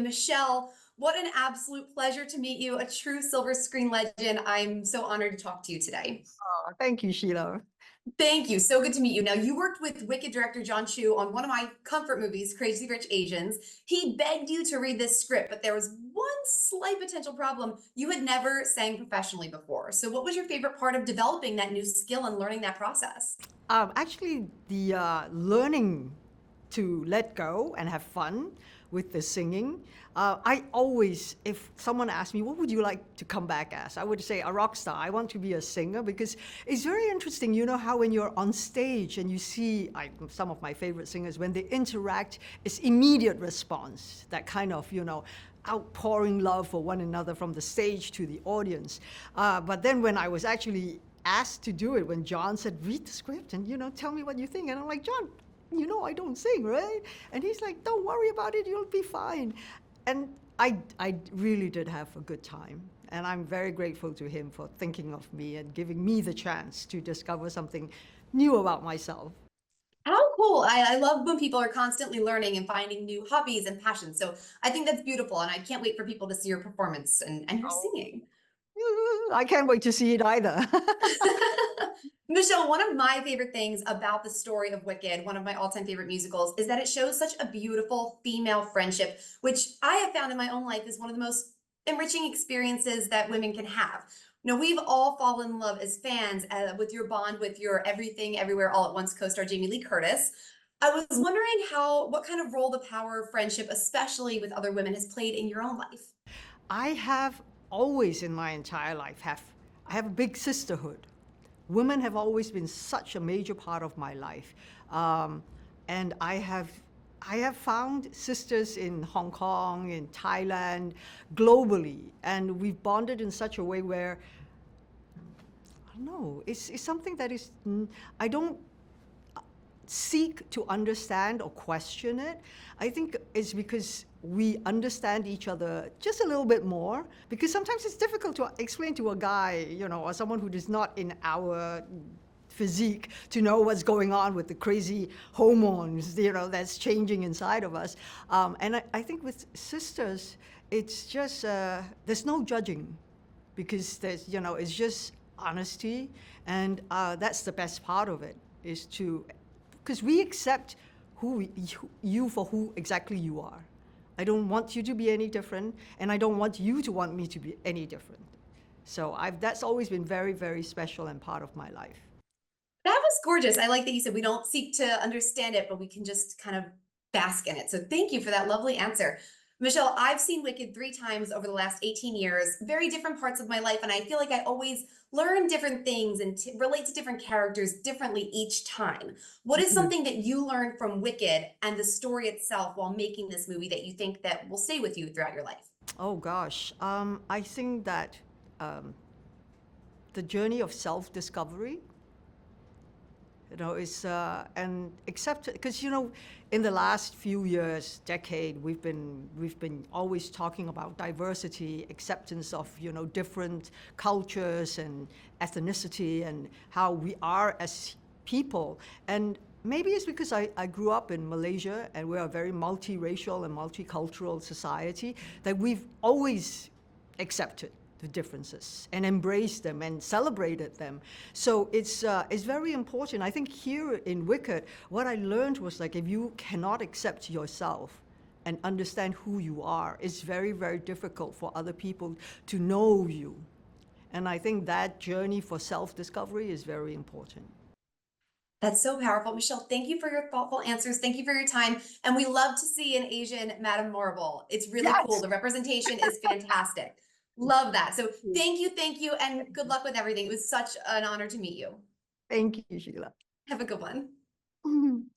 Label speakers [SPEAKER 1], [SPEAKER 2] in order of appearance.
[SPEAKER 1] Michelle, what an absolute pleasure to meet you, a true silver screen legend. I'm so honored to talk to you today.
[SPEAKER 2] Oh, thank you, Sheila.
[SPEAKER 1] Thank you. So good to meet you. Now, you worked with Wicked director John Chu on one of my comfort movies, Crazy Rich Asians. He begged you to read this script, but there was one slight potential problem. You had never sang professionally before. So, what was your favorite part of developing that new skill and learning that process?
[SPEAKER 2] Actually, the learning to let go and have fun with the singing. I always, if someone asked me, what would you like to come back as? I would say a rock star. I want to be a singer because it's very interesting. You know how when you're on stage and you see some of my favorite singers, when they interact, it's immediate response, that kind of, outpouring love for one another from the stage to the audience. But then when I was actually asked to do it, when John said, read the script and, tell me what you think. And I'm like, John, I don't sing, right? And he's like, don't worry about it, you'll be fine. And I really did have a good time. And I'm very grateful to him for thinking of me and giving me the chance to discover something new about myself.
[SPEAKER 1] How cool. I love when people are constantly learning and finding new hobbies and passions. So, I think that's beautiful. And I can't wait for people to see your performance and your
[SPEAKER 2] Oh,
[SPEAKER 1] singing.
[SPEAKER 2] I can't wait to see it either.
[SPEAKER 1] Michelle, one of my favorite things about the story of Wicked, one of my all-time favorite musicals, is that it shows such a beautiful female friendship, which I have found in my own life is one of the most enriching experiences that women can have. We've all fallen in love as fans with your bond with your Everything Everywhere All at Once co-star Jamie Lee Curtis. I was wondering what kind of role the power of friendship, especially with other women, has played in your own life.
[SPEAKER 2] I have always in my entire life I have a big sisterhood. Women have always been such a major part of my life, and I have found sisters in Hong Kong, in Thailand, globally, and we've bonded in such a way where I don't know. It's something that is I don't seek to understand or question it. I think it's because we understand each other just a little bit more, because sometimes it's difficult to explain to a guy, or someone who is not in our physique, to know what's going on with the crazy hormones, that's changing inside of us. And I think with sisters, it's just, there's no judging, because it's just honesty. And that's the best part of it, is to, because we accept you for who exactly you are. I don't want you to be any different, and I don't want you to want me to be any different. So that's always been very, very special and part of my life.
[SPEAKER 1] That was gorgeous. I like that you said we don't seek to understand it, but we can just kind of bask in it. So thank you for that lovely answer. Michelle, I've seen Wicked 3 times over the last 18 years, very different parts of my life. And I feel like I always learn different things and relate to different characters differently each time. What is
[SPEAKER 2] Mhm.
[SPEAKER 1] something that you learned from Wicked and the story itself while making this movie that you think that will stay with you throughout your life?
[SPEAKER 2] Oh gosh, I think that um, the journey of self-discovery, is and accept, because in the last few years, decade, we've been always talking about diversity, acceptance of different cultures and ethnicity, and how we are as people. And maybe it's because I grew up in Malaysia, and we're a very multiracial and multicultural society, that we've always accepted the differences and embraced them and celebrated them. So it's very important. I think here in Wicked, what I learned was, like, if you cannot accept yourself and understand who you are, it's very, very difficult for other people to know you. And I think that journey for self-discovery is very important.
[SPEAKER 1] That's so powerful. Michelle, thank you for your thoughtful answers. Thank you for your time. And we love to see an Asian Madame Morrible. It's really cool.
[SPEAKER 2] Yes.
[SPEAKER 1] The representation is fantastic. Love that. So thank you, and good luck with everything. It was such an honor to meet you.
[SPEAKER 2] Thank you, Sheila.
[SPEAKER 1] Have a good one.